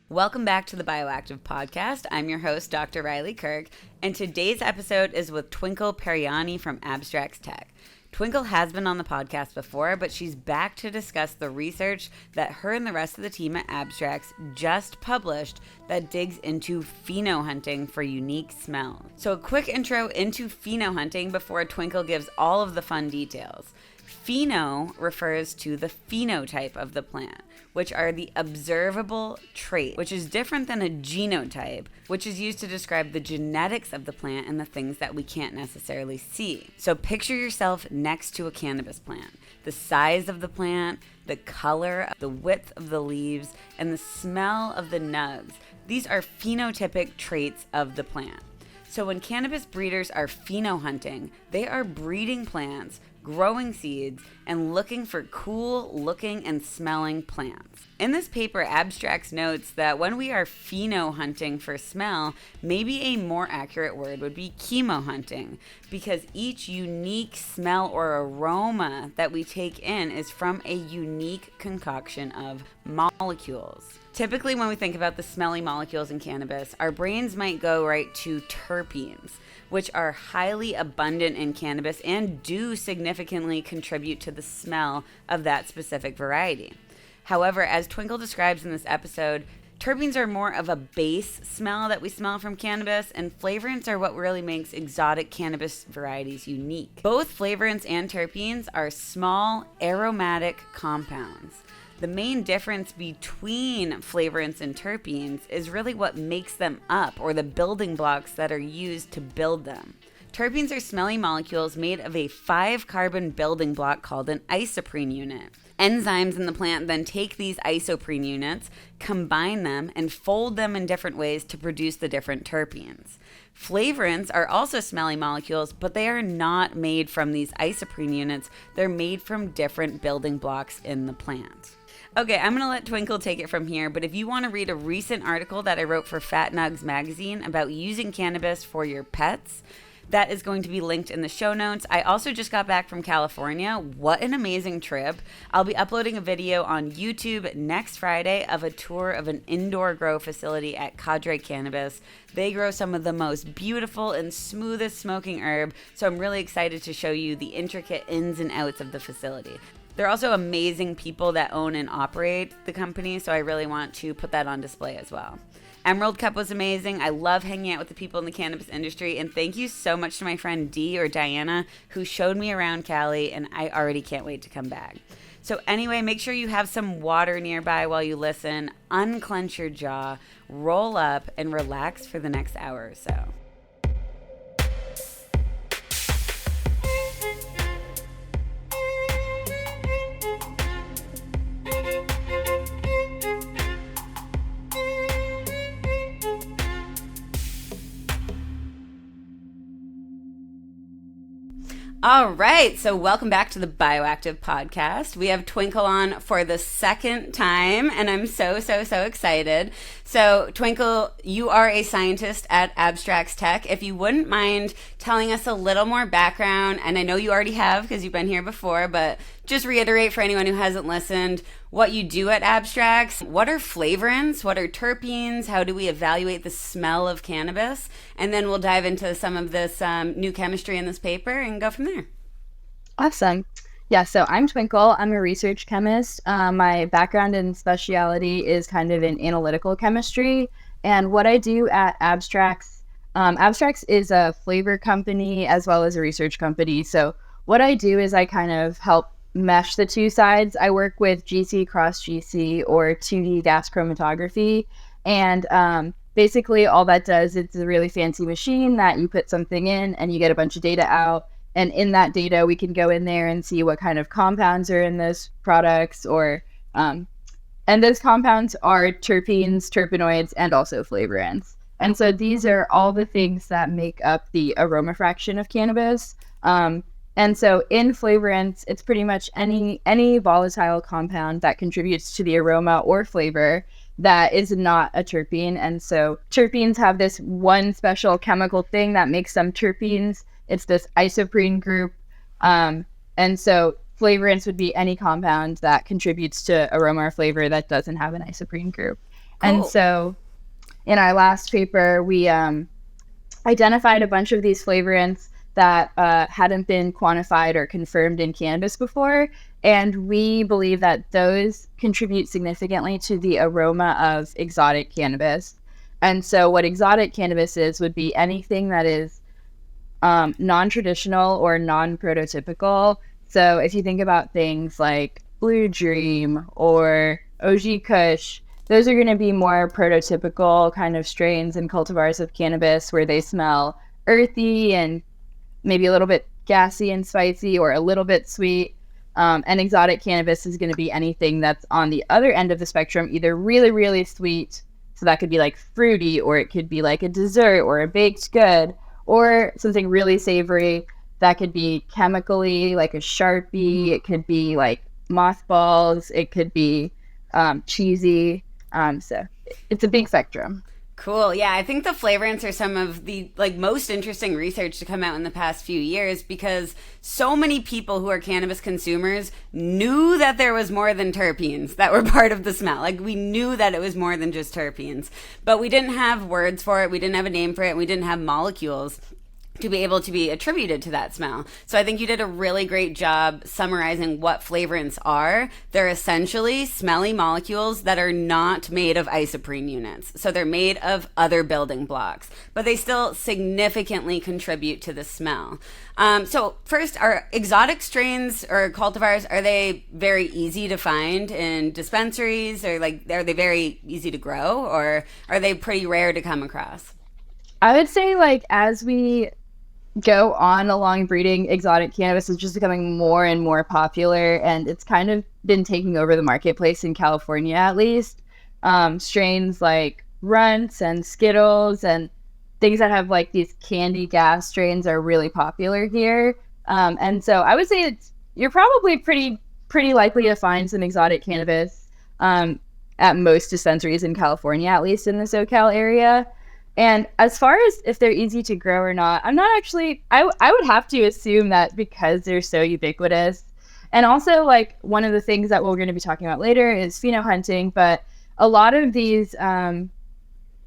Welcome back to the Bioactive Podcast. I'm your host, Dr. Riley Kirk, and today's episode is with Twinkle Paryani from Abstrax Tech. Twinkle has been on the podcast before, but she's back to discuss the research that her and the rest of the team at Abstrax just published that digs into phenohunting for unique smells. So a quick intro into phenohunting before Twinkle gives all of the fun details. Pheno refers to the phenotype of the plant, which are the observable traits, which is different than a genotype, which is used to describe the genetics of the plant and the things that we can't necessarily see. So picture yourself next to a cannabis plant. The size of the plant, the color, the width of the leaves, and the smell of the nugs. These are phenotypic traits of the plant. So when cannabis breeders are phenohunting, they are breeding plants, growing seeds, and looking for cool looking and smelling plants. In this paper, Abstrax notes that when we are phenohunting for smell, maybe a more accurate word would be chemohunting, because each unique smell or aroma that we take in is from a unique concoction of molecules. Typically, when we think about the smelly molecules in cannabis, our brains might go right to terpenes, which are highly abundant in cannabis and do significantly contribute to the smell of that specific variety. However, as Twinkle describes in this episode, terpenes are more of a base smell that we smell from cannabis, and flavorants are what really makes exotic cannabis varieties unique. Both flavorants and terpenes are small, aromatic compounds. The main difference between flavorants and terpenes is really what makes them up, or the building blocks that are used to build them. Terpenes are smelly molecules made of a 5-carbon building block called an isoprene unit. Enzymes in the plant then take these isoprene units, combine them, and fold them in different ways to produce the different terpenes. Flavorants are also smelly molecules, but they are not made from these isoprene units. They're made from different building blocks in the plant. Okay, I'm going to let Twinkle take it from here, but if you want to read a recent article that I wrote for Fat Nugs magazine about using cannabis for your pets, that is going to be linked in the show notes. I also just got back from California. What an amazing trip. I'll be uploading a video on YouTube next Friday of a tour of an indoor grow facility at Cadre Cannabis. They grow some of the most beautiful and smoothest smoking herb, so I'm really excited to show you the intricate ins and outs of the facility. They're also amazing people that own and operate the company, so I really want to put that on display as well. Emerald Cup was amazing. I love hanging out with the people in the cannabis industry, and thank you so much to my friend Dee or Diana who showed me around Cali, and I already can't wait to come back. So anyway, make sure you have some water nearby while you listen, unclench your jaw, roll up, and relax for the next hour or so. All right, so welcome back to the Bioactive Podcast. We have Twinkle on for the second time, and I'm so excited. So, Twinkle, you are a scientist at Abstrax Tech. If you wouldn't mind telling us a little more background, and I know you already have because you've been here before, but just reiterate for anyone who hasn't listened what you do at Abstrax. What are flavorants? What are terpenes? How do we evaluate the smell of cannabis? And then we'll dive into some of this new chemistry in this paper and go from there. Awesome. Yeah, so I'm Twinkle. I'm a research chemist. My background and specialty is kind of in analytical chemistry. And what I do at Abstrax, Abstrax is a flavor company as well as a research company. So what I do is I kind of help mesh the two sides. I work with GC cross GC or 2D gas chromatography. And basically all that does, it's a really fancy machine that you put something in and you get a bunch of data out. And in that data, we can go in there and see what kind of compounds are in those products, and those compounds are terpenes, terpenoids, and also flavorants. And so these are all the things that make up the aroma fraction of cannabis. And so in flavorants, it's pretty much any volatile compound that contributes to the aroma or flavor that is not a terpene. And so terpenes have this one special chemical thing that makes them terpenes. It's this isoprene group. And so flavorants would be any compound that contributes to aroma or flavor that doesn't have an isoprene group. And Cool. so in our last paper, we identified a bunch of these flavorants that hadn't been quantified or confirmed in cannabis before. And we believe that those contribute significantly to the aroma of exotic cannabis. And so what exotic cannabis is would be anything that is non-traditional or non-prototypical. So if you think about things like Blue Dream or OG Kush, those are going to be more prototypical kind of strains and cultivars of cannabis where they smell earthy and maybe a little bit gassy and spicy or a little bit sweet. And exotic cannabis is going to be anything that's on the other end of the spectrum, either really, really sweet, so that could be like fruity, or it could be like a dessert or a baked good, or something really savory that could be chemically, like a Sharpie. It could be like mothballs. It could be cheesy. So it's a big spectrum. Cool. Yeah, I think the flavorants are some of the most interesting research to come out in the past few years, because so many people who are cannabis consumers knew that there was more than terpenes that were part of the smell. Like, we knew that it was more than just terpenes, but we didn't have words for it. We didn't have a name for it. And we didn't have molecules to be able to be attributed to that smell. So I think you did a really great job summarizing what flavorants are. They're essentially smelly molecules that are not made of isoprene units. So they're made of other building blocks, but they still significantly contribute to the smell. So first, are exotic strains or cultivars, are they very easy to find in dispensaries, or are they very easy to grow, or are they pretty rare to come across? I would say, as we go on along breeding, exotic cannabis is just becoming more and more popular, and it's kind of been taking over the marketplace in California, at least. Strains like Runts and Skittles and things that have these candy gas strains are really popular here. And so I would say you're probably pretty likely to find some exotic cannabis at most dispensaries in California, at least in the SoCal area. And as far as if they're easy to grow or not, I'm not actually, I would have to assume that because they're so ubiquitous. And also, one of the things that we're going to be talking about later is phenohunting, but a lot of these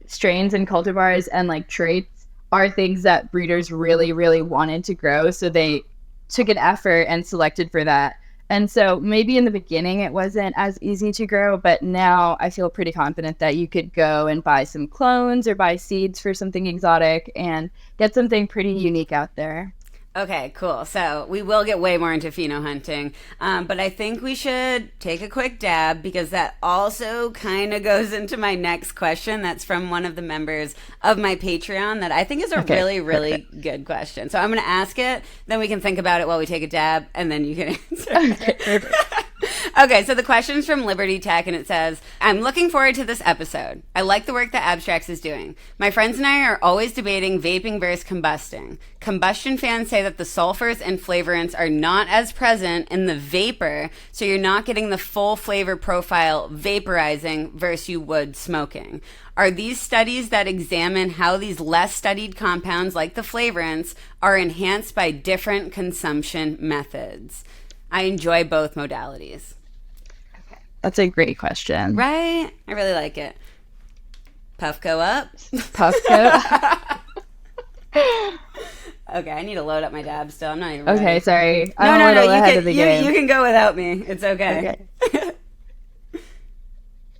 strains and cultivars and traits are things that breeders really, really wanted to grow. So they took an effort and selected for that. And so maybe in the beginning it wasn't as easy to grow, but now I feel pretty confident that you could go and buy some clones or buy seeds for something exotic and get something pretty unique out there. Okay, cool. So we will get way more into phenohunting, but I think we should take a quick dab, because that also kind of goes into my next question. That's from one of the members of my Patreon that I think is a really, really good question. So I'm going to ask it, then we can think about it while we take a dab, and then you can answer. Okay, perfect. Okay, so the question's from Liberty Tech, and it says, I'm looking forward to this episode. I like the work that Abstrax is doing. My friends and I are always debating vaping versus combusting. Combustion fans say that the sulfurs and flavorants are not as present in the vapor, so you're not getting the full flavor profile vaporizing versus you would smoking. Are these studies that examine how these less studied compounds, like the flavorants, are enhanced by different consumption methods? I enjoy both modalities. Okay. That's a great question. Right? I really like it. Puffco up. Puffco. Okay, I need to load up my dab still. I'm not even Okay, ready. sorry. No. Game. You can go without me. It's okay.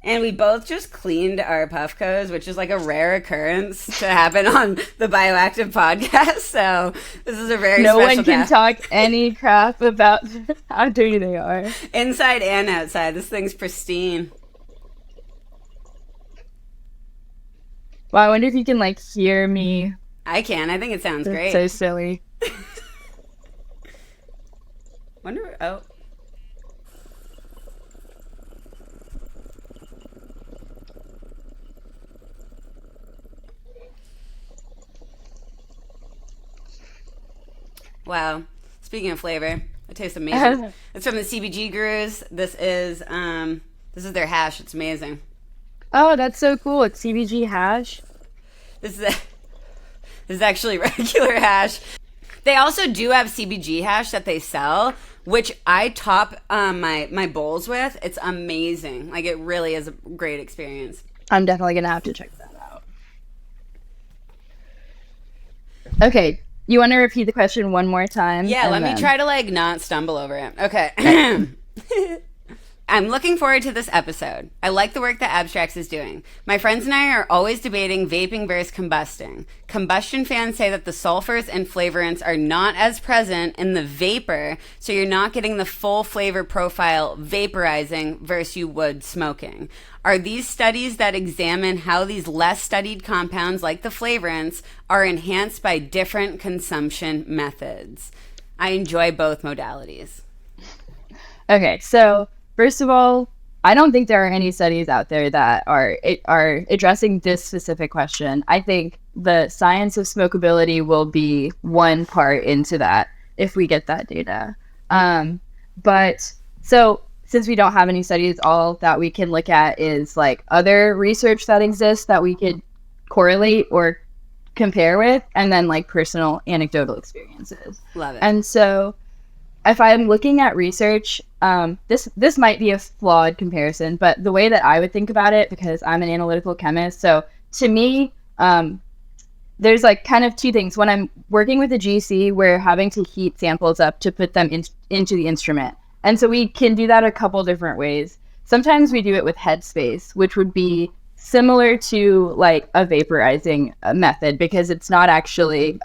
And we both just cleaned our Puffcos, which is a rare occurrence to happen on the Bioactive podcast. So this is a very no special one can dab. talk any crap about how dirty they are. Inside and outside. This thing's pristine. Well, I wonder if you can hear me. I can. I think it sounds great. So silly. Oh. Wow. Speaking of flavor, it tastes amazing. It's from the CBG Gurus. This is their hash. It's amazing. Oh, that's so cool. It's CBG hash. This is actually regular hash. They also do have CBG hash that they sell, which I top my bowls with. It's amazing. It really is a great experience. I'm definitely going to have to check that out. Okay. You want to repeat the question one more time? Yeah, let me try to like not stumble over it. Okay. I'm looking forward to this episode. I like the work that Abstrax is doing. My friends and I are always debating vaping versus combusting. Combustion fans say that the sulfurs and flavorants are not as present in the vapor, so you're not getting the full flavor profile vaporizing versus you would smoking. Are these studies that examine how these less studied compounds like the flavorants are enhanced by different consumption methods? I enjoy both modalities. Okay, so first of all, I don't think there are any studies out there that are addressing this specific question. I think the science of smokability will be one part into that if we get that data. But so since we don't have any studies, all that we can look at is like other research that exists that we could correlate or compare with, and then like personal anecdotal experiences. Love it. And so if I'm looking at research, this might be a flawed comparison, but the way that I would think about it, because I'm an analytical chemist, so to me, there's like kind of two things. When I'm working with a GC, we're having to heat samples up to put them into the instrument. And so we can do that a couple different ways. Sometimes we do it with headspace, which would be similar to like a vaporizing method, because it's not actually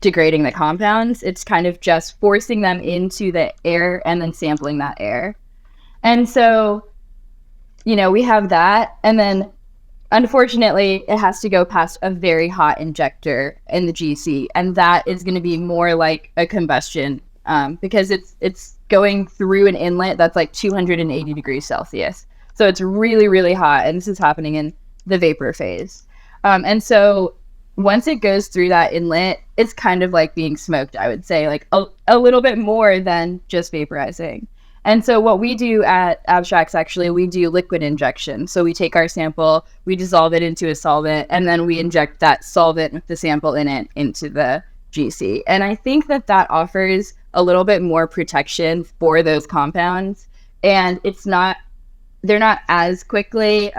degrading the compounds. It's kind of just forcing them into the air and then sampling that air. And so, we have that. And then unfortunately, it has to go past a very hot injector in the GC. And that is going to be more like a combustion because it's going through an inlet that's like 280 degrees Celsius. So it's really, really hot. And this is happening in the vapor phase. And so once it goes through that inlet, it's kind of like being smoked, I would say, like a little bit more than just vaporizing. And so what we do at Abstrax, actually, we do liquid injection. So we take our sample, we dissolve it into a solvent, and then we inject that solvent with the sample in it into the GC. And I think that offers a little bit more protection for those compounds. And they're not as quickly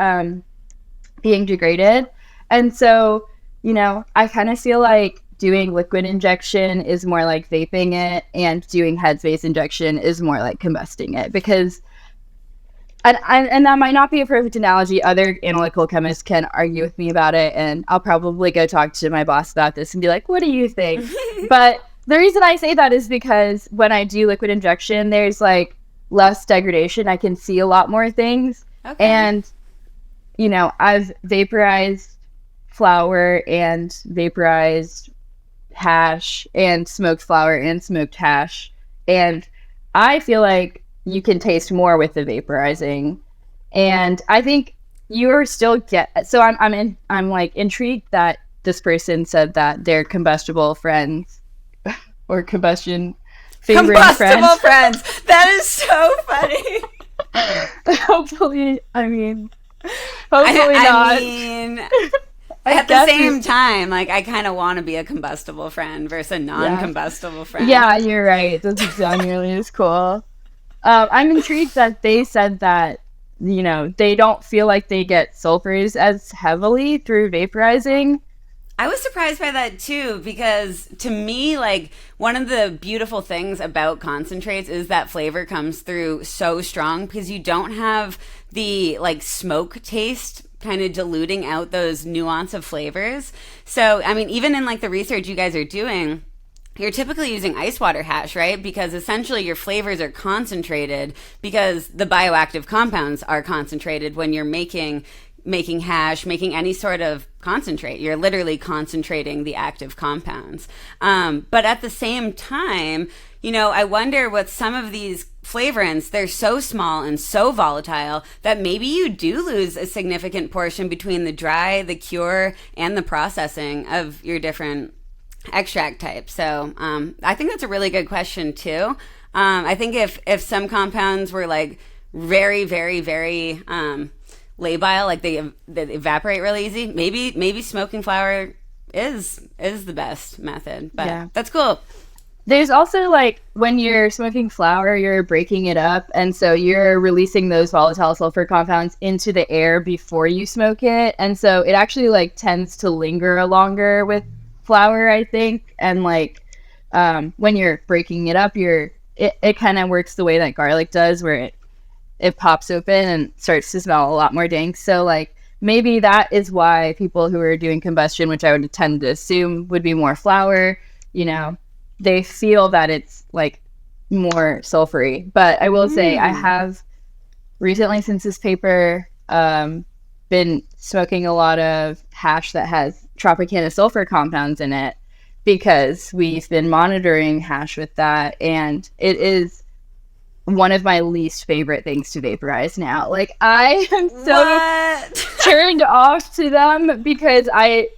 being degraded. And so, I kind of feel like doing liquid injection is more like vaping it, and doing headspace injection is more like combusting it, because and that might not be a perfect analogy. Other analytical chemists can argue with me about it, and I'll probably go talk to my boss about this and be like, what do you think? But the reason I say that is because when I do liquid injection, there's like less degradation. I can see a lot more things. Okay. And I've vaporized flower and vaporized hash and smoked flower and smoked hash, and I feel like you can taste more with the vaporizing. And I think you're still so I'm like intrigued that this person said that they're combustible friends or combustion favoring combustible friends. That is so funny. Hopefully not. I mean, at the same time, like, I kind of want to be a combustible friend versus a non-combustible friend. Yeah, you're right. Doesn't sound nearly as cool. I'm intrigued that they said that, they don't feel like they get sulfurs as heavily through vaporizing. I was surprised by that too, because to me, like, one of the beautiful things about concentrates is that flavor comes through so strong, because you don't have the like smoke taste kind of diluting out those nuance of flavors. So, even in like the research you guys are doing, you're typically using ice water hash, right? Because essentially your flavors are concentrated because the bioactive compounds are concentrated when you're making hash, making any sort of concentrate. You're literally concentrating the active compounds. But at the same time, I wonder with some of these flavorants, they're so small and so volatile that maybe you do lose a significant portion between the dry, the cure, and the processing of your different extract types. So I think that's a really good question too. I think if some compounds were like very, very, very labile, like they evaporate really easy, maybe smoking flower is the best method. But yeah. That's cool. There's also like when you're smoking flower, you're breaking it up. And so you're releasing those volatile sulfur compounds into the air before you smoke it. And so it actually like tends to linger longer with flower, I think. And like when you're breaking it up, it kind of works the way that garlic does, where it pops open and starts to smell a lot more dank. So like maybe that is why people who are doing combustion, which I would tend to assume would be more flower, you know, they feel that it's like more sulfury. But I will say I have recently, since this paper, been smoking a lot of hash that has Tropicana sulfur compounds in it, because we've been monitoring hash with that, and it is one of my least favorite things to vaporize now. Like, I am so turned off to them because I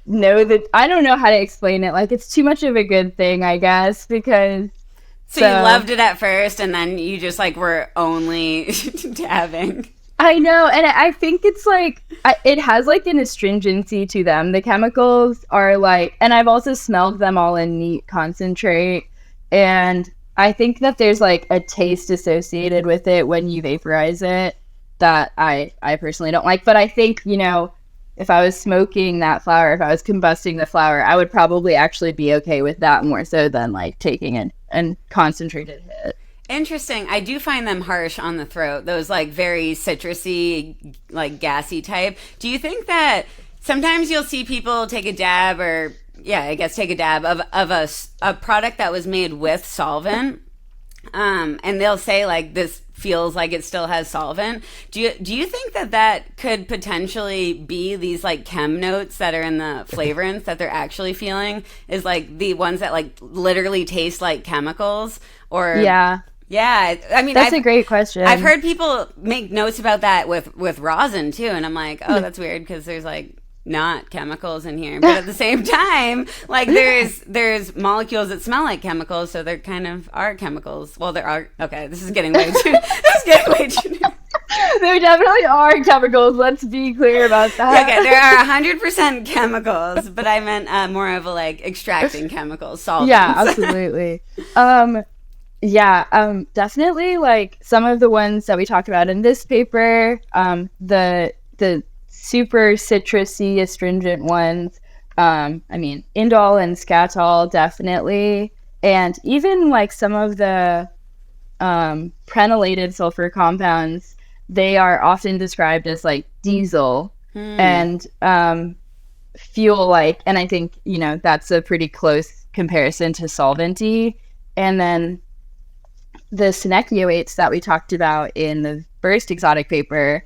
know that I don't know how to explain it. Like, it's too much of a good thing, I guess, because so you loved it at first, and then you just like were only dabbing. I know, and I think it's like it has like an astringency to them. The chemicals are like, and I've also smelled them all in neat concentrate, and I think that there's like a taste associated with it when you vaporize it that I personally don't like. But I think, you know, if I was smoking that flower, if I was combusting the flower, I would probably actually be okay with that more so than like taking it and concentrated hit. Interesting. I do find them harsh on the throat, those like very citrusy, like gassy type. Do you think that sometimes you'll see people take a dab take a dab of a product that was made with solvent, and they'll say like this feels like it still has solvent. Do you think that could potentially be these like chem notes that are in the flavorants that they're actually feeling is like the ones that like literally taste like chemicals? Or yeah, I mean, that's a great question. I've heard people make notes about that with rosin too, and I'm like, oh, that's weird because there's like not chemicals in here, but at the same time, like there's molecules that smell like chemicals, so there kind of are chemicals. Well, there are. Okay, this is getting way too. There definitely are chemicals. Let's be clear about that. Okay, there are 100% chemicals, but I meant more of a like extracting chemicals, solvents. Yeah, absolutely. Definitely like some of the ones that we talked about in this paper, the super citrusy astringent ones, I mean indole and scatol definitely, and even like some of the prenylated sulfur compounds, they are often described as like diesel and fuel like, and I think, you know, that's a pretty close comparison to solventy. And then the synechioates that we talked about in the first exotic paper,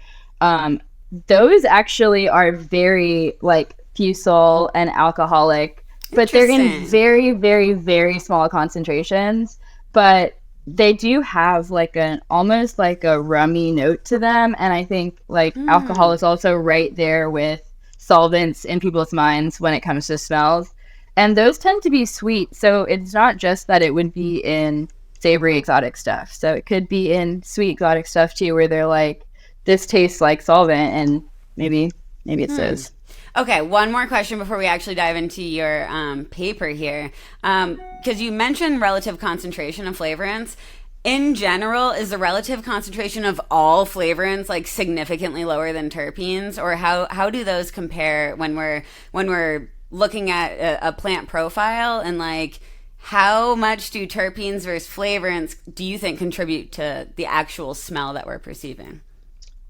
those actually are very like fusel and alcoholic, but they're in very, very, very small concentrations. But they do have like an almost like a rummy note to them. And I think like alcohol is also right there with solvents in people's minds when it comes to smells. And those tend to be sweet. So it's not just that it would be in savory exotic stuff. So it could be in sweet exotic stuff too, where they're like, this tastes like solvent, and maybe it says. Okay, one more question before we actually dive into your paper here. Because you mentioned relative concentration of flavorants. In general, is the relative concentration of all flavorants like significantly lower than terpenes? Or how do those compare when we're looking at a plant profile, and like how much do terpenes versus flavorants do you think contribute to the actual smell that we're perceiving?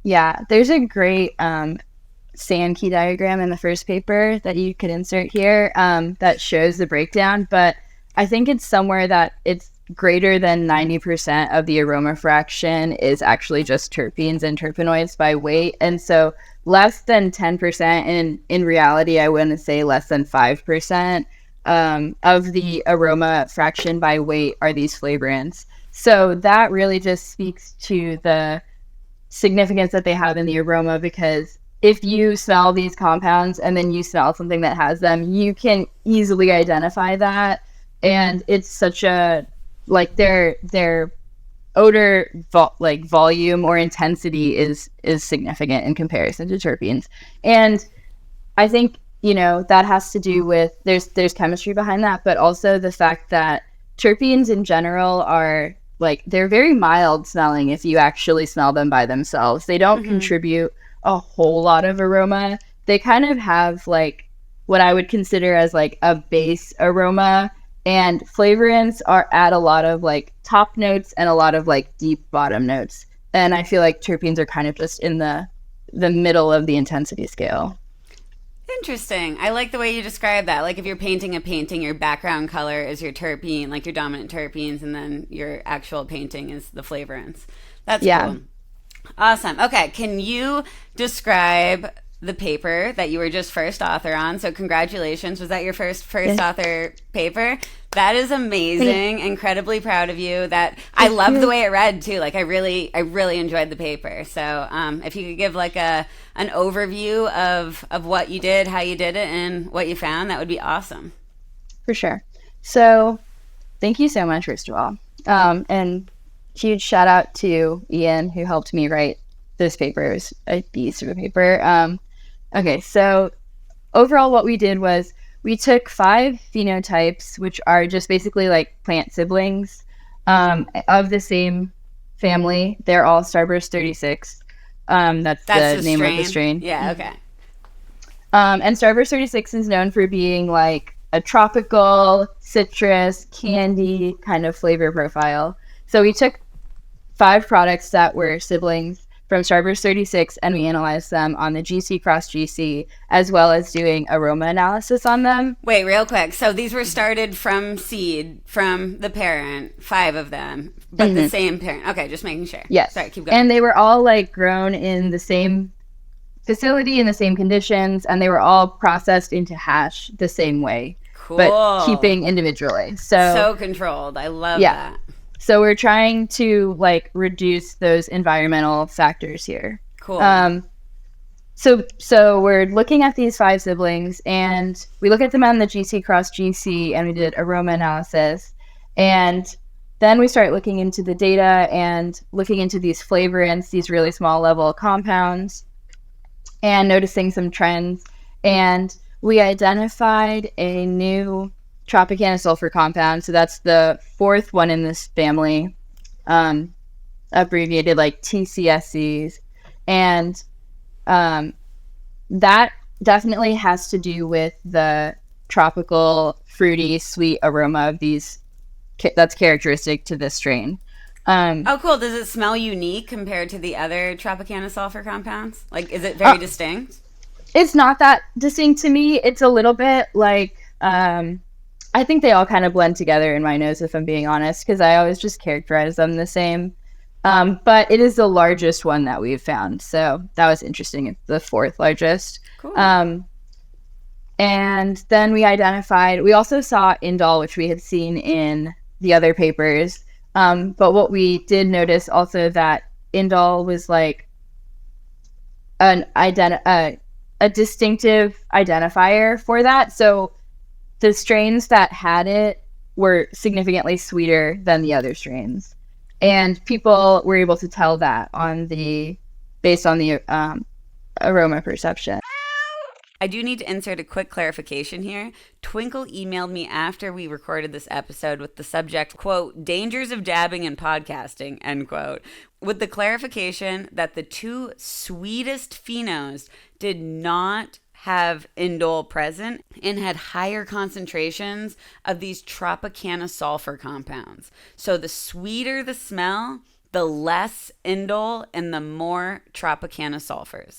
Yeah, there's a great sand key diagram in the first paper that you could insert here that shows the breakdown, but I think it's somewhere that it's greater than 90% of the aroma fraction is actually just terpenes and terpenoids by weight, and so less than 10%, and in reality I wouldn't say less than 5% of the aroma fraction by weight are these flavorants. So that really just speaks to the significance that they have in the aroma, because if you smell these compounds and then you smell something that has them, you can easily identify that. And it's such a like their odor volume or intensity is significant in comparison to terpenes. And I think, you know, that has to do with there's chemistry behind that, but also the fact that terpenes in general are like, they're very mild smelling if you actually smell them by themselves. They don't contribute a whole lot of aroma. They kind of have like what I would consider as like a base aroma, and flavorants are add a lot of like top notes and a lot of like deep bottom notes. And I feel like terpenes are kind of just in the middle of the intensity scale. Interesting. I like the way you describe that. Like if you're painting a painting, your background color is your terpene, like your dominant terpenes, and then your actual painting is the flavorants. That's cool. Awesome. Okay. Can you describe the paper that you were just first author on? So congratulations. Was that your first author paper? That is amazing. Incredibly proud of you. That I love the way it read too. Like I really enjoyed the paper. So if you could give like an overview of what you did, how you did it, and what you found, that would be awesome. For sure. So thank you so much, first of all. And huge shout out to Ian, who helped me write this paper. It was a beast of a paper. Okay, so overall what we did was we took 5 phenotypes, which are just basically like plant siblings of the same family. They're all Starburst 36. That's the name of the strain. Yeah, okay. And Starburst 36 is known for being like a tropical, citrus, candy kind of flavor profile. So we took 5 products that were siblings from Starburst 36, and we analyzed them on the GC cross GC, as well as doing aroma analysis on them. Wait, real quick. So these were started from seed, from the parent, 5 of them, but the same parent. Okay, just making sure. Yes. Sorry, keep going. And they were all like grown in the same facility, in the same conditions, and they were all processed into hash the same way. Cool. But keeping individually. So controlled. I love that. So we're trying to like reduce those environmental factors here. Cool. So we're looking at these 5 siblings, and we look at them on the GC cross GC, and we did aroma analysis. And then we start looking into the data and looking into these flavorants, these really small level compounds, and noticing some trends. And we identified a new Tropicana sulfur compound. So that's the 4th one in this family, abbreviated like TCSCs. And that definitely has to do with the tropical, fruity, sweet aroma of these that's characteristic to this strain. Oh, cool. Does it smell unique compared to the other Tropicana sulfur compounds? Like, is it very distinct? It's not that distinct to me. It's a little bit like... I think they all kind of blend together in my nose, if I'm being honest, because I always just characterize them the same. But it is the largest one that we've found. So that was interesting. It's the 4th largest. Cool. And then we also saw indole, which we had seen in the other papers. But what we did notice also that indole was like a distinctive identifier for that. So the strains that had it were significantly sweeter than the other strains, and people were able to tell that based on the aroma perception. I do need to insert a quick clarification here. Twinkle emailed me after we recorded this episode with the subject, quote, "dangers of dabbing and podcasting," end quote, with the clarification that the 2 sweetest phenos did not have indole present and had higher concentrations of these Tropicana sulfur compounds. So the sweeter the smell, the less indole and the more Tropicana sulfurs.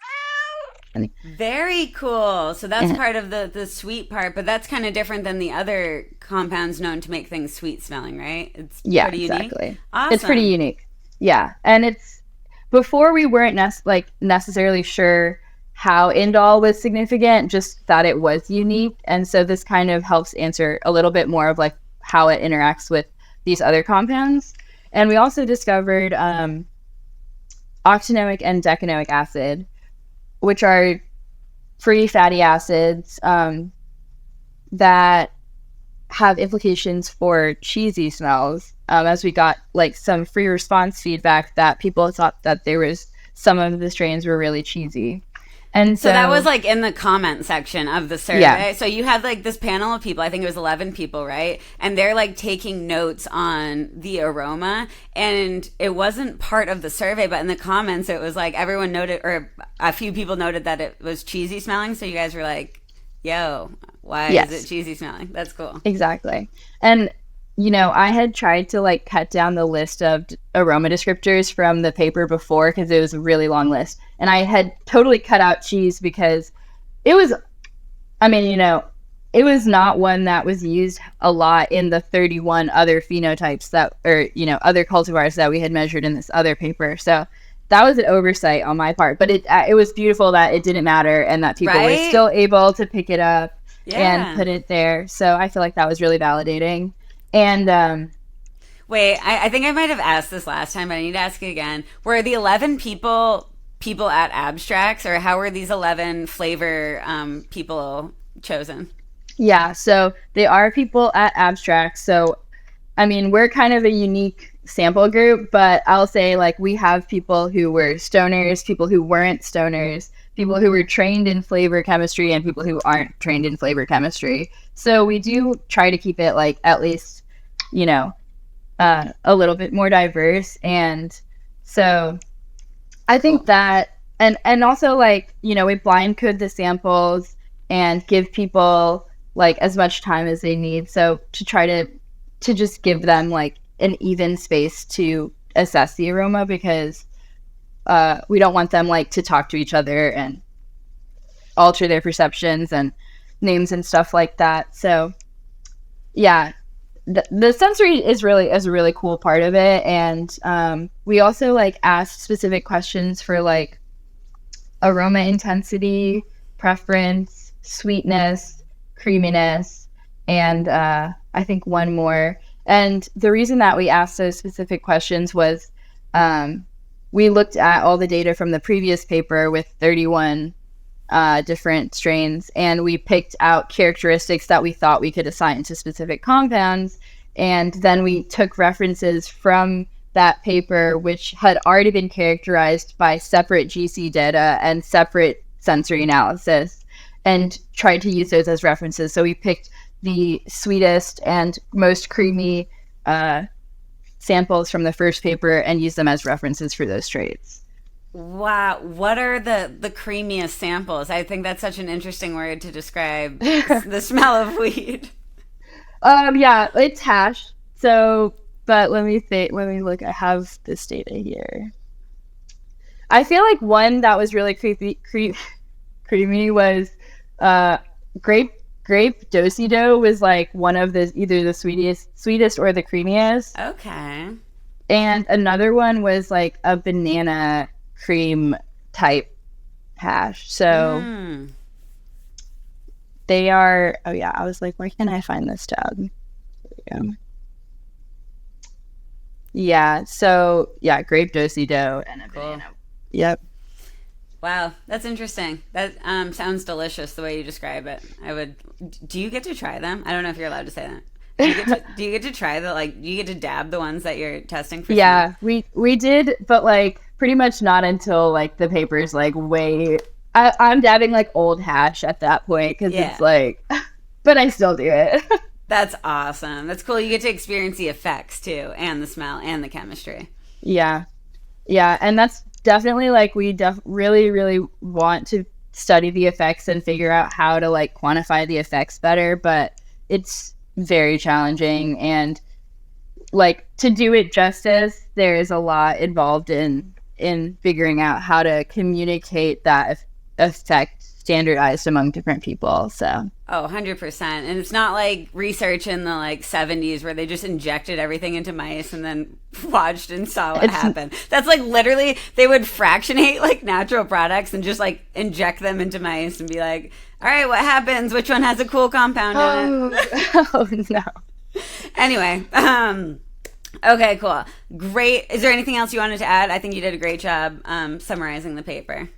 Very cool. So that's part of the sweet part, but that's kind of different than the other compounds known to make things sweet smelling, right? It's pretty unique. Exactly. Awesome. It's pretty unique. Yeah. And it's before we weren't necessarily sure how indole was significant, just that it was unique. And so this kind of helps answer a little bit more of like how it interacts with these other compounds. And we also discovered octanoic and decanoic acid, which are free fatty acids that have implications for cheesy smells, as we got like some free response feedback that people thought that there was some of the strains were really cheesy. And so that was like in the comment section of the survey. Yeah. So you had like this panel of people, I think it was 11 people, right? And they're like taking notes on the aroma. And it wasn't part of the survey, but in the comments, it was like everyone noted, or a few people noted that it was cheesy smelling. So you guys were like, yo, why is it cheesy smelling? That's cool. Exactly. And I had tried to like cut down the list of aroma descriptors from the paper before because it was a really long list. And I had totally cut out cheese because it was not one that was used a lot in the 31 other phenotypes other cultivars that we had measured in this other paper. So that was an oversight on my part. But it was beautiful that it didn't matter and that people were still able to pick it up and put it there. So I feel like that was really validating. And wait, I think I might have asked this last time, but I need to ask it again. Were the 11 people at Abstrax, or how were these 11 flavor people chosen? Yeah, so they are people at Abstrax. So, I mean, we're kind of a unique sample group, but I'll say like we have people who were stoners, people who weren't stoners, people who were trained in flavor chemistry, and people who aren't trained in flavor chemistry. So we do try to keep it like at least a little bit more diverse. And so I think that, and also like, we blind code the samples and give people like as much time as they need. So to try to just give them like an even space to assess the aroma, because we don't want them like to talk to each other and alter their perceptions and names and stuff like that. So yeah, the sensory is a really cool part of it. And we also like asked specific questions for like aroma intensity, preference, sweetness, creaminess, and I think one more. And the reason that we asked those specific questions was we looked at all the data from the previous paper with 31 different strains, and we picked out characteristics that we thought we could assign to specific compounds. And then we took references from that paper, which had already been characterized by separate GC data and separate sensory analysis, and tried to use those as references. So we picked the sweetest and most creamy samples from the first paper and used them as references for those traits. Wow. What are the creamiest samples? I think that's such an interesting word to describe the smell of weed. Yeah, it's hash. So, but let me look. I have this data here. I feel like one that was really creamy was grape dosido was like one of the either the sweetest or the creamiest. Okay. And another one was like a banana cream type hash. So they are, oh yeah, I was like, where can I find this tab? There we go. Yeah, so yeah, grape dosido and a banana. Yep. Wow, that's interesting. That sounds delicious the way you describe it. Do you get to try them? I don't know if you're allowed to say that. Do you get to try do you get to dab the ones that you're testing for? Yeah, we did, but like pretty much not until like the paper's like way. I'm dabbing like old hash at that point because it's like, but I still do it. That's awesome. That's cool. You get to experience the effects too, and the smell and the chemistry. Yeah, and that's definitely like we really, really want to study the effects and figure out how to like quantify the effects better, but it's very challenging, and like to do it justice, there is a lot involved in figuring out how to communicate that effect standardized among different people. So 100%. And it's not like research in the like 70s where they just injected everything into mice and then watched and saw what happened. That's like literally they would fractionate like natural products and just like inject them into mice and be like, all right, what happens? Which one has a cool compound in it? Oh no. Anyway, okay, cool. Great. Is there anything else you wanted to add? I think you did a great job summarizing the paper.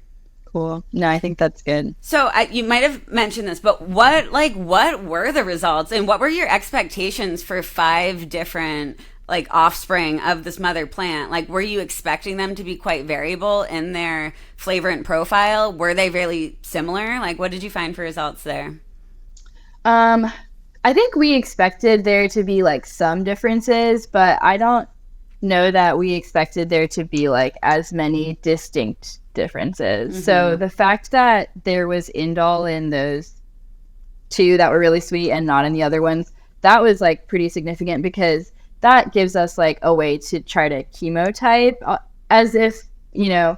Cool. No, I think that's good. So you might have mentioned this, but what were the results and what were your expectations for 5 different like offspring of this mother plant, like were you expecting them to be quite variable in their flavorant profile? Were they really similar? Like what did you find for results there? I think we expected there to be like some differences, but I don't know that we expected there to be like as many distinct differences. Mm-hmm. So the fact that there was indole in those two that were really sweet and not in the other ones, that was like pretty significant, because that gives us like a way to try to chemotype as if, you know,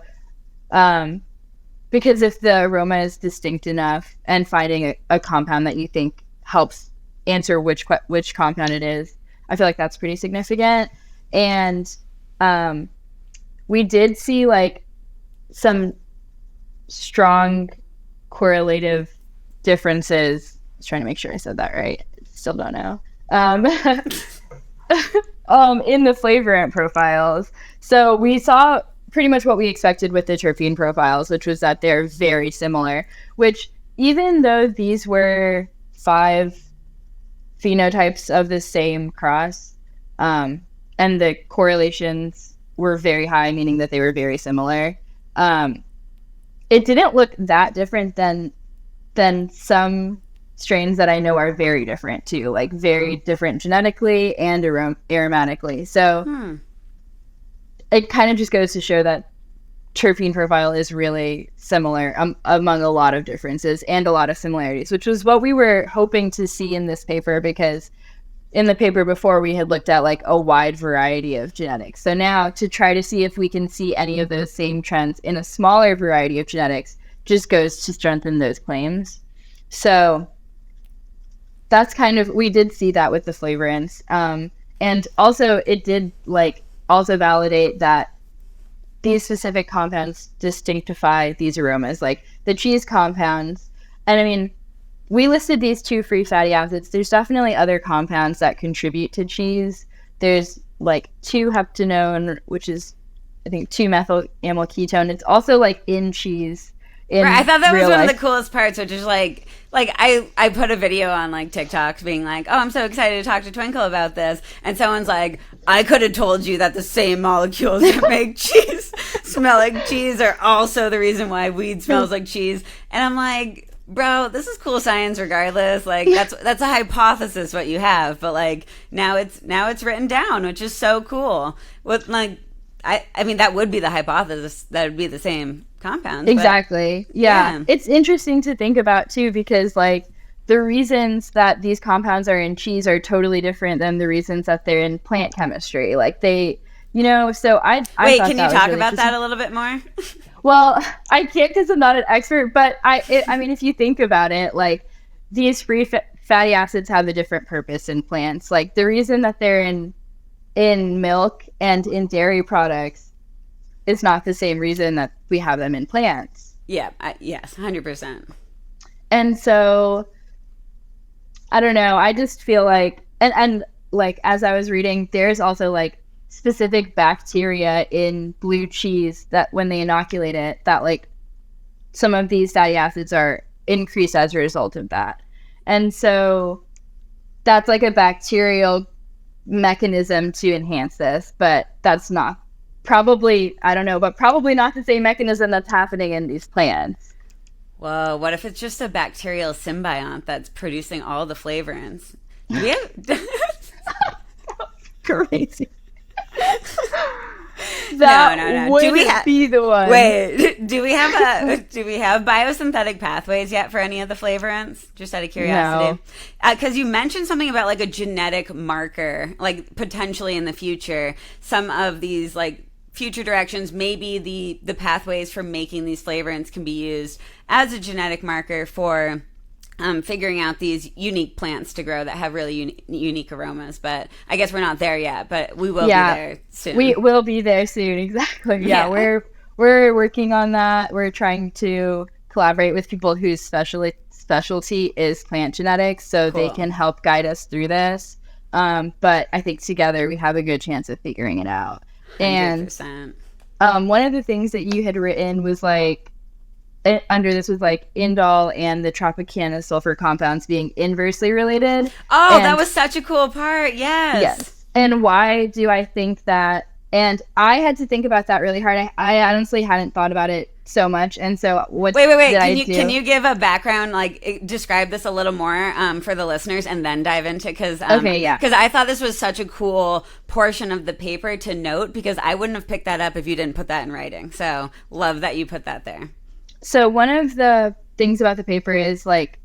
because if the aroma is distinct enough and finding a compound that you think helps answer which compound it is, I feel like that's pretty significant. And we did see like some strong correlative differences. I was trying to make sure I said that right. Still don't know. In the flavorant profiles. So we saw pretty much what we expected with the terpene profiles, which was that they're very similar, which even though these were 5 phenotypes of the same cross, and the correlations were very high, meaning that they were very similar, it didn't look that different than some strains that I know are very different too, like very different genetically and aromatically. So it kind of just goes to show that terpene profile is really similar among a lot of differences and a lot of similarities, which was what we were hoping to see in this paper, because in the paper before we had looked at like a wide variety of genetics. So now to try to see if we can see any of those same trends in a smaller variety of genetics just goes to strengthen those claims. So that's kind of, we did see that with the flavorants. And also it did like also validate that these specific compounds distinctify these aromas, like the cheese compounds. And I mean, we listed these 2 free fatty acids. There's definitely other compounds that contribute to cheese. There's like 2-heptanone, which is, I think, 2-methylamyl ketone. It's also like in cheese. Right, I thought that was one of the coolest parts, which is like I put a video on like TikTok being like, oh, I'm so excited to talk to Twinkle about this, and someone's like, I could have told you that the same molecules that make cheese smell like cheese are also the reason why weed smells like cheese. And I'm like, bro, this is cool science regardless. Like that's a hypothesis what you have, but like now it's written down, which is so cool. With like I mean that would be the hypothesis, that would be the same compounds. Exactly. Yeah. It's interesting to think about too, because like the reasons that these compounds are in cheese are totally different than the reasons that they're in plant chemistry. Like they, you know, so I wait, can you talk really about that a little bit more? Well, I can't because I'm not an expert, but I mean, if you think about it, like these free fatty acids have a different purpose in plants. Like the reason that they're in milk and in dairy products is not the same reason that we have them in plants. Yeah, yes, 100%. And so, I don't know, I just feel like, and like as I was reading, there's also like specific bacteria in blue cheese that when they inoculate it, that like some of these fatty acids are increased as a result of that. And so that's like a bacterial mechanism to enhance this, but that's not probably, I don't know, but probably not the same mechanism that's happening in these plants. Whoa, what if it's just a bacterial symbiont that's producing all the flavorants? Do we have... Crazy. That no. wouldn't be the one. Wait, do we have biosynthetic pathways yet for any of the flavorants? Just out of curiosity. No. Because you mentioned something about like a genetic marker, like potentially in the future, some of these like future directions, maybe the pathways for making these flavorants can be used as a genetic marker for figuring out these unique plants to grow that have really unique aromas. But I guess we're not there yet, but we will be there soon. We will be there soon, exactly. Yeah, we're working on that. We're trying to collaborate with people whose specialty is plant genetics, so they can help guide us through this. But I think together we have a good chance of figuring it out. 100%. And one of the things that you had written was like, under this was like indole and the Tropicana sulfur compounds being inversely related. Oh, that was such a cool part. Yes. And why do I think that? And I had to think about that really hard. I honestly hadn't thought about it so much. And so what Wait. did I do? Can you give a background, like describe this a little more for the listeners, and then dive into because Okay, yeah. because I thought this was such a cool portion of the paper to note because I wouldn't have picked that up if you didn't put that in writing. So love that you put that there. So one of the things about the paper is like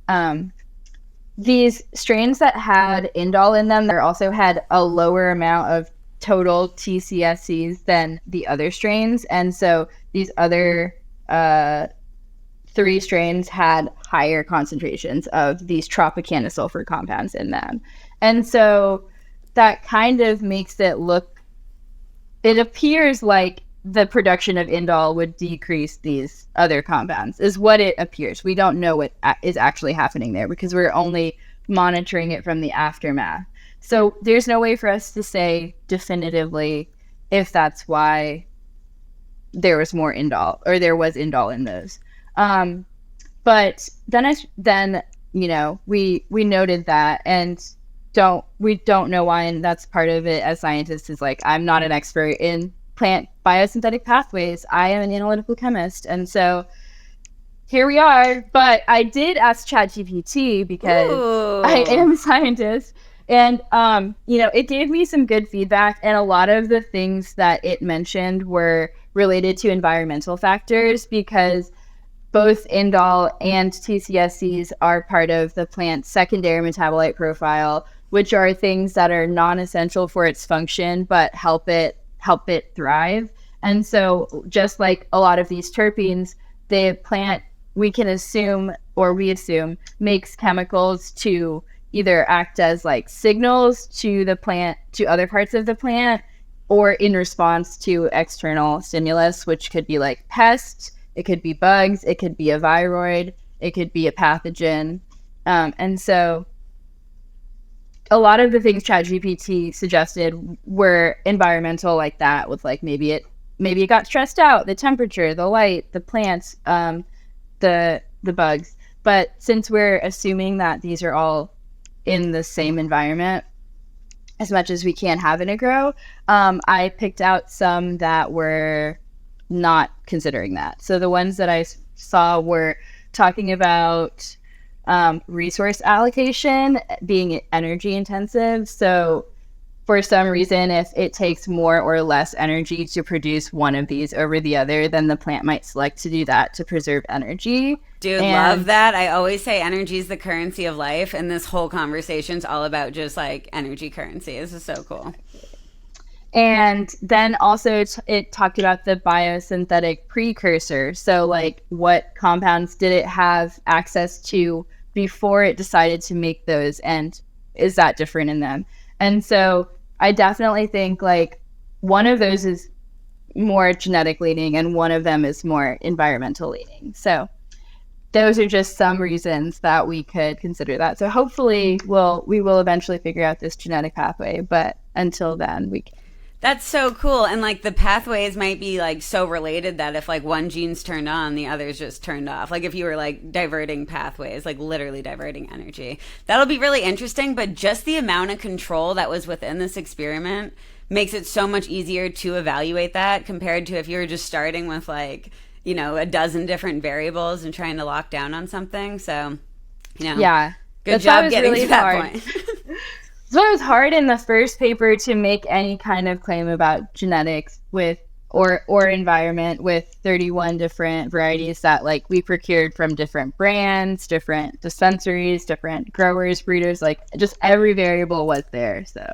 these strains that had indole in them, they also had a lower amount of total TCSCs than the other strains. And so these other 3 strains had higher concentrations of these Tropicana sulfur compounds in them. And so that kind of makes it appears like the production of indole would decrease these other compounds, is what it appears. We don't know what is actually happening there because we're only monitoring it from the aftermath. So there's no way for us to say definitively if that's why there was more indole or there was indole in those. But then we noted that and we don't know why, and that's part of it as scientists is like, I'm not an expert in plant biosynthetic pathways. I am an analytical chemist. And so here we are. But I did ask ChatGPT because I am a scientist. And, it gave me some good feedback. And a lot of the things that it mentioned were related to environmental factors because both indole and TCSCs are part of the plant's secondary metabolite profile, which are things that are non-essential for its function, but help it thrive. And so just like a lot of these terpenes, the plant, we assume, makes chemicals to either act as like signals to the plant, to other parts of the plant, or in response to external stimulus, which could be like pests, it could be bugs, it could be a viroid, it could be a pathogen. And so a lot of the things ChatGPT suggested were environmental like that, with like maybe it got stressed out, the temperature, the light, the plants, the bugs. But since we're assuming that these are all in the same environment as much as we can have in a grow, I picked out some that were not considering that. So the ones that I saw were talking about resource allocation being energy intensive. So for some reason, if it takes more or less energy to produce one of these over the other, then the plant might select to do that to preserve energy. Dude, love that. I always say energy is the currency of life, and this whole conversation's all about just like energy currency. This is so cool. And then also it talked about the biosynthetic precursor. So like what compounds did it have access to before it decided to make those, and is that different in them? And so I definitely think like one of those is more genetic leaning and one of them is more environmental leaning. So those are just some reasons that we could consider that. So hopefully we will eventually figure out this genetic pathway, but until then we can. That's so cool. And like the pathways might be like so related that if like one gene's turned on, the other's just turned off. Like if you were like diverting pathways, like literally diverting energy. That'll be really interesting. But just the amount of control that was within this experiment makes it so much easier to evaluate that compared to if you were just starting with like, a dozen different variables and trying to lock down on something. So, yeah, good job getting really to that point. So it was hard in the first paper to make any kind of claim about genetics with or environment with 31 different varieties that like we procured from different brands, different dispensaries, different growers, breeders, like just every variable was there. So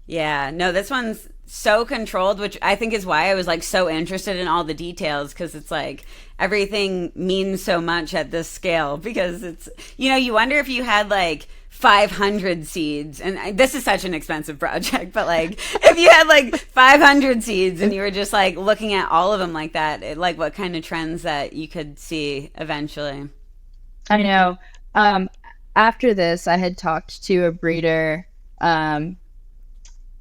yeah, no, this one's so controlled, which I think is why I was like so interested in all the details, because it's like everything means so much at this scale, because it's, you wonder if you had like 500 seeds, and this is such an expensive project, but like if you had like 500 seeds and you were just like looking at all of them like that, like what kind of trends that you could see eventually. I know. After this, I had talked to a breeder,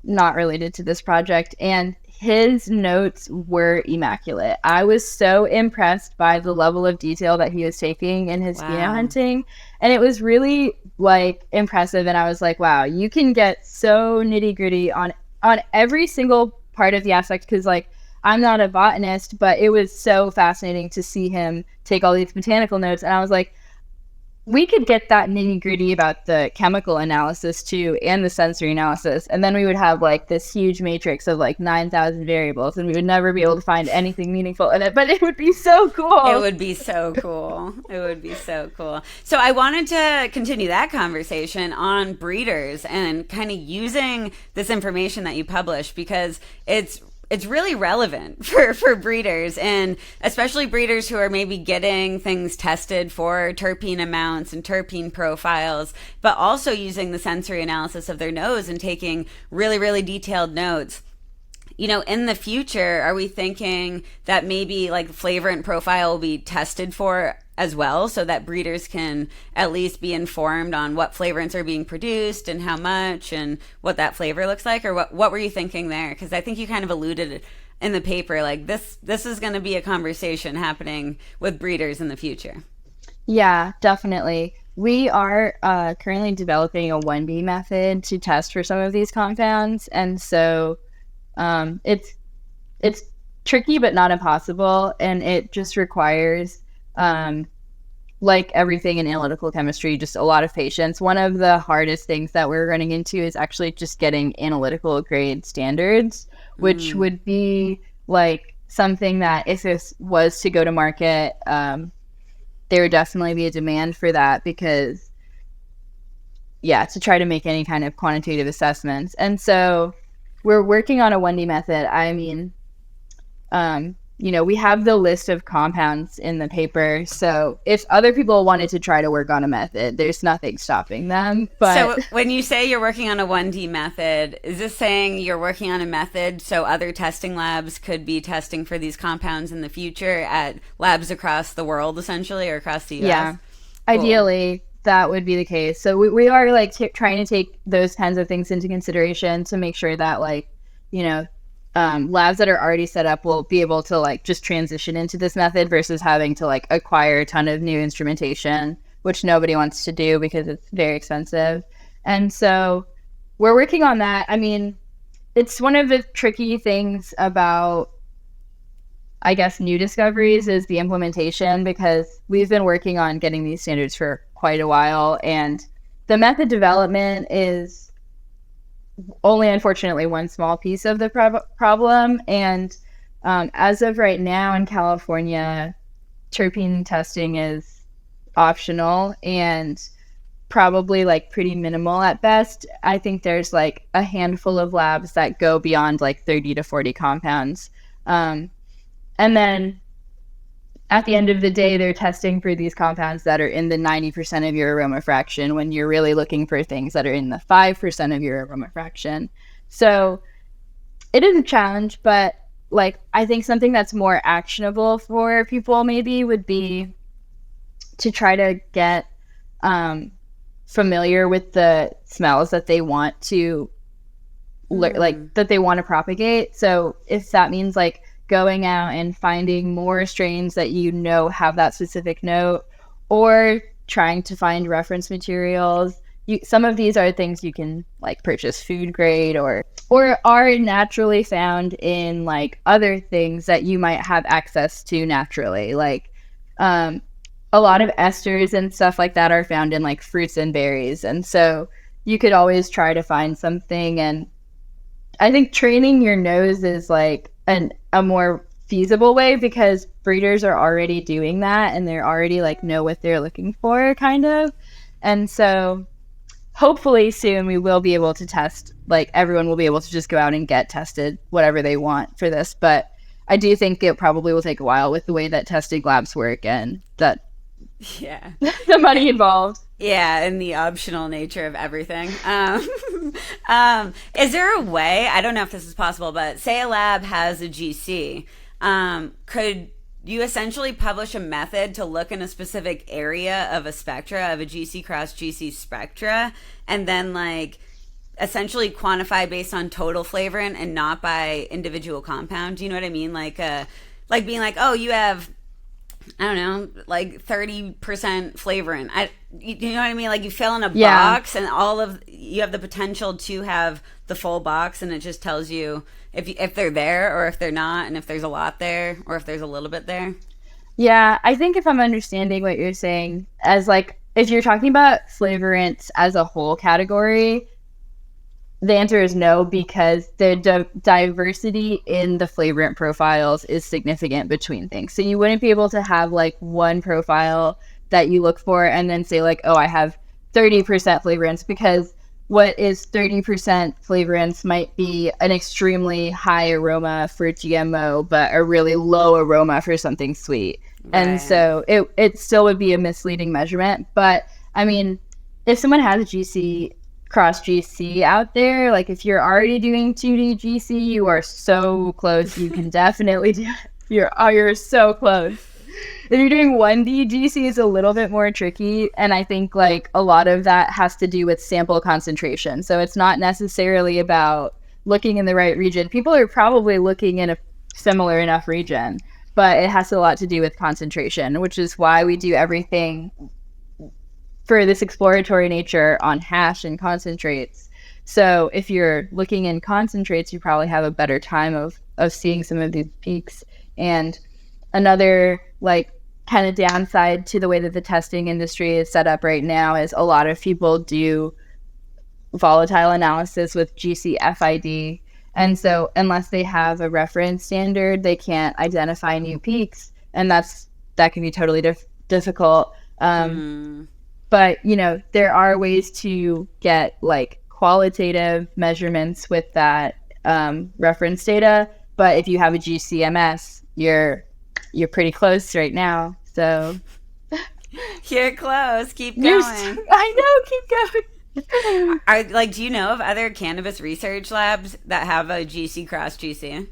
not related to this project, and his notes were immaculate. I was so impressed by the level of detail that he was taking in his Phenohunting, and it was really like impressive. And I was like, wow, you can get so nitty gritty on on every single part of the aspect, because like I'm not a botanist, but it was so fascinating to see him take all these botanical notes. And I was like, we could get that nitty gritty about the chemical analysis too, and the sensory analysis. And then we would have like this huge matrix of like 9,000 variables, and we would never be able to find anything meaningful in it, but it would be so cool. It would be so cool. It would be so cool. So I wanted to continue that conversation on breeders and kind of using this information that you publish, because it's really relevant for breeders, and especially breeders who are maybe getting things tested for terpene amounts and terpene profiles, but also using the sensory analysis of their nose and taking really, really detailed notes. You know, in the future, are we thinking that maybe like flavorant profile will be tested for as well, so that breeders can at least be informed on what flavorants are being produced and how much and what that flavor looks like? Or what were you thinking there? Because I think you kind of alluded in the paper, like this is going to be a conversation happening with breeders in the future. Yeah, definitely. We are currently developing a 1B method to test for some of these compounds, and so it's tricky but not impossible, and it just requires like everything in analytical chemistry, just a lot of patience. One of the hardest things that we're running into is actually just getting analytical grade standards, which would be like something that if this was to go to market, there would definitely be a demand for that, because to try to make any kind of quantitative assessments. And so we're working on a 1D method. I mean, we have the list of compounds in the paper. So if other people wanted to try to work on a method, there's nothing stopping them. But so when you say you're working on a 1D method, is this saying you're working on a method so other testing labs could be testing for these compounds in the future at labs across the world, essentially, or across the US? Yeah, cool. Ideally, that would be the case. So we are like trying to take those kinds of things into consideration to make sure that labs that are already set up will be able to like just transition into this method versus having to like acquire a ton of new instrumentation, which nobody wants to do because it's very expensive. And so we're working on that. I mean, it's one of the tricky things about, I guess, new discoveries is the implementation, because we've been working on getting these standards for quite a while, and the method development is only unfortunately one small piece of the problem. And as of right now in California, terpene testing is optional and probably like pretty minimal at best. I think there's like a handful of labs that go beyond like 30 to 40 compounds. And then at the end of the day, they're testing for these compounds that are in the 90% of your aroma fraction, when you're really looking for things that are in the 5% of your aroma fraction. So it is a challenge, but like I think something that's more actionable for people maybe would be to try to get familiar with the smells that they want to that they want to propagate. So if that means like going out and finding more strains that have that specific note, or trying to find reference materials. Some of these are things you can like purchase food grade or are naturally found in like other things that you might have access to naturally. Like a lot of esters and stuff like that are found in like fruits and berries. And so you could always try to find something. And I think training your nose is like a more feasible way, because breeders are already doing that and they're already like know what they're looking for kind of. And so hopefully soon we will be able to test, like everyone will be able to just go out and get tested whatever they want for this. But I do think it probably will take a while with the way that testing labs work and that the money involved. Yeah, and the optional nature of everything. Is there a way, I don't know if this is possible, but say a lab has a GC, could you essentially publish a method to look in a specific area of a spectra, of a GC cross GC spectra, and then like essentially quantify based on total flavorant and not by individual compound? Do you know what I mean? Like being like, oh, you have I don't know, like 30% flavorant. You know what I mean? Like you fill in a Yeah. box, and you have the potential to have the full box, and it just tells you if they're there or if they're not, and if there's a lot there or if there's a little bit there. Yeah, I think if I'm understanding what you're saying, as like if you're talking about flavorants as a whole category, the answer is no, because the diversity in the flavorant profiles is significant between things. So you wouldn't be able to have like one profile that you look for and then say like, oh, I have 30% flavorants, because what is 30% flavorants might be an extremely high aroma for GMO, but a really low aroma for something sweet. Right. And so it still would be a misleading measurement. But I mean, if someone has a GC cross GC out there, like if you're already doing 2D GC, you are so close. You can definitely do it. You're so close. If you're doing 1D GC, is a little bit more tricky, and I think like a lot of that has to do with sample concentration. So it's not necessarily about looking in the right region. People are probably looking in a similar enough region, but it has a lot to do with concentration, which is why we do everything for this exploratory nature on hash and concentrates. So if you're looking in concentrates, you probably have a better time of seeing some of these peaks. And another like kind of downside to the way that the testing industry is set up right now is a lot of people do volatile analysis with GCFID. And so unless they have a reference standard, they can't identify new peaks. And that can be totally difficult. But, you know, there are ways to get like qualitative measurements with that reference data. But if you have a GCMS, you're pretty close right now. So you're close. Keep going. I know. Keep going. Do you know of other cannabis research labs that have a GC cross GC?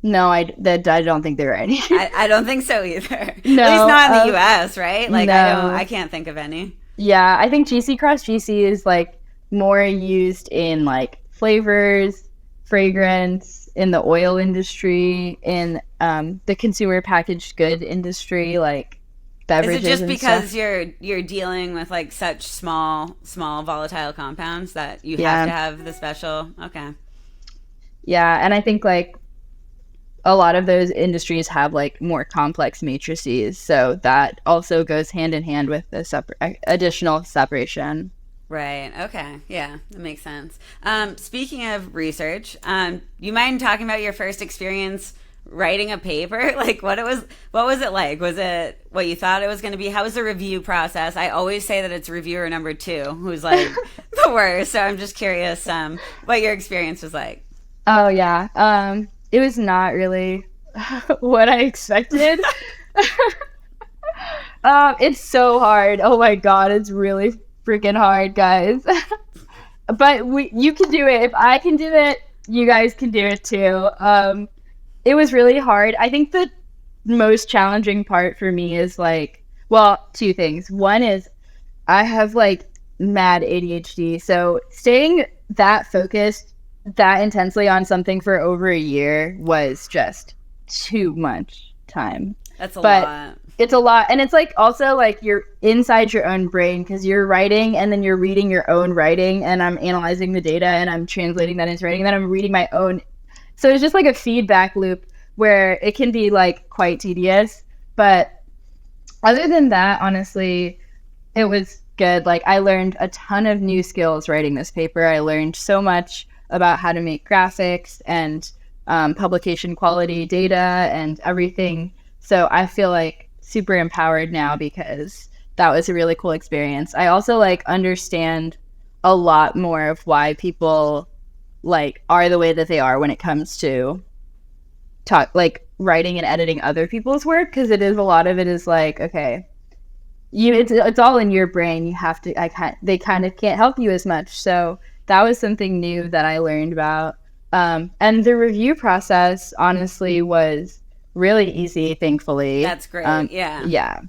No, I don't think there are any. I don't think so either. No, at least not in the U.S., right? Like no. I can't think of any. Yeah, I think GC cross GC is like more used in like flavors, fragrance, in the oil industry, in the consumer packaged good industry, like beverages. Is it just and because stuff. you're dealing with like such small volatile compounds that you have to have the special? Okay. Yeah, and I think like a lot of those industries have like more complex matrices, so that also goes hand in hand with the additional separation. Right. Okay. Yeah, that makes sense. Speaking of research, you mind talking about your first experience writing a paper? Like what was it like? Was it what you thought it was going to be? How was the review process? I always say that it's reviewer number 2 who's like the worst. So I'm just curious what your experience was like. Oh yeah. It was not really what I expected. It's so hard. Oh my God, it's really freaking hard, guys. But you can do it. If I can do it, you guys can do it too. It was really hard. I think the most challenging part for me is like, well, 2 things. One is I have like mad ADHD, so staying that focused that intensely on something for over a year was just too much time. That's a lot. It's a lot. And it's like also like you're inside your own brain because you're writing and then you're reading your own writing, and I'm analyzing the data and I'm translating that into writing, and then I'm reading my own. So it's just like a feedback loop where it can be like quite tedious. But other than that, honestly, it was good. Like I learned a ton of new skills writing this paper. I learned so much about how to make graphics and publication quality data and everything. So I feel like super empowered now because that was a really cool experience. I also like understand a lot more of why people like are the way that they are when it comes to like writing and editing other people's work, because a lot of it is like, okay, it's all in your brain. You have to they kind of can't help you as much. So that was something new that I learned about. And the review process, honestly, was really easy, thankfully. That's great. Yeah. Yeah.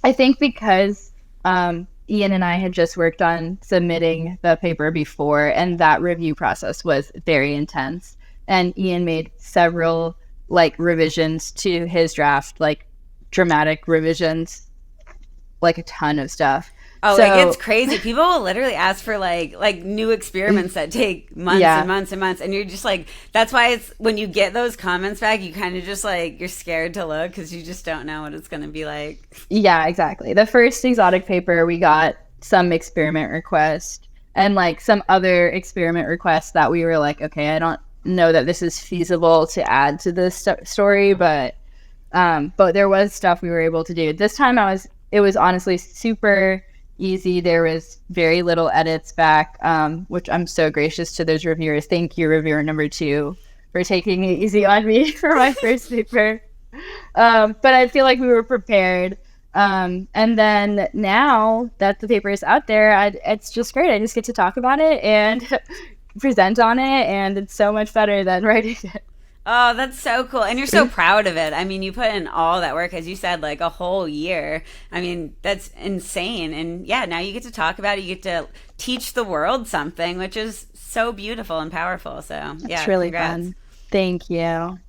I think because Ian and I had just worked on submitting the paper before, and that review process was very intense. And Ian made several like revisions to his draft, like dramatic revisions, like a ton of stuff. Oh, it gets crazy. People will literally ask for like new experiments that take months and months and months, and you're just like, that's why it's when you get those comments back, you kind of just like, you're scared to look because you just don't know what it's going to be like. Yeah, exactly. The first exotic paper, we got some experiment request and like some other experiment requests that we were like, okay, I don't know that this is feasible to add to this story, but there was stuff we were able to do. This time it was honestly super easy. There was very little edits back, which I'm so gracious to those reviewers. Thank you, reviewer number 2, for taking it easy on me for my first paper. But I feel like we were prepared. And then now that the paper is out there, it's just great. I just get to talk about it and present on it, and it's so much better than writing it. Oh, that's so cool. And you're so proud of it. I mean, you put in all that work, as you said, like a whole year. I mean, that's insane. And yeah, now you get to talk about it. You get to teach the world something, which is so beautiful and powerful. So yeah, it's really congrats. fun. Thank you.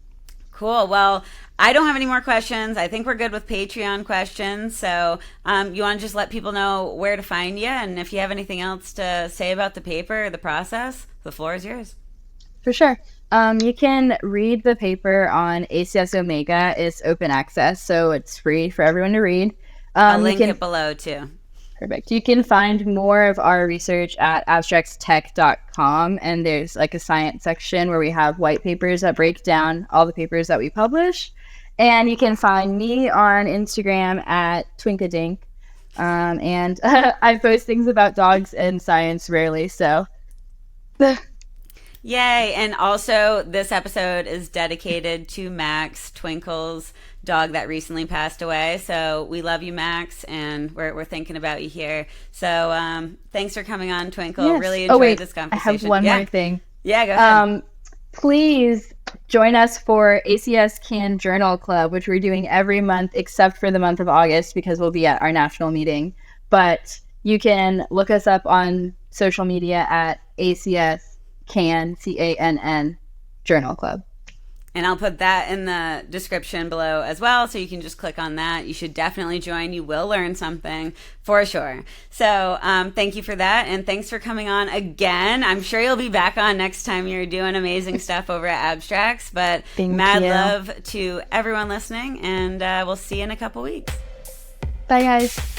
Cool. Well, I don't have any more questions. I think we're good with Patreon questions. So you want to just let people know where to find you, and if you have anything else to say about the paper or the process, the floor is yours. For sure. You can read the paper on ACS Omega. It's open access, so it's free for everyone to read. I'll link it below too. Perfect. You can find more of our research at abstractstech.com, and there's like a science section where we have white papers that break down all the papers that we publish. And you can find me on Instagram at Twinkadink. And I post things about dogs and science rarely, so... Yay. And also, this episode is dedicated to Max, Twinkle's dog that recently passed away. So we love you, Max, and we're thinking about you here. So thanks for coming on, Twinkle. Yes. Really enjoyed this conversation. I have one more thing. Yeah, go ahead. Please join us for ACS Can Journal Club, which we're doing every month except for the month of August because we'll be at our national meeting. But you can look us up on social media at ACS CANN Journal Club. And I'll put that in the description below as well, so you can just click on that. You should definitely join. You will learn something for sure. So thank you for that, and thanks for coming on again. I'm sure you'll be back on next time. You're doing amazing stuff over at Abstrax, but mad love to everyone listening, and we'll see you in a couple weeks. Bye, guys.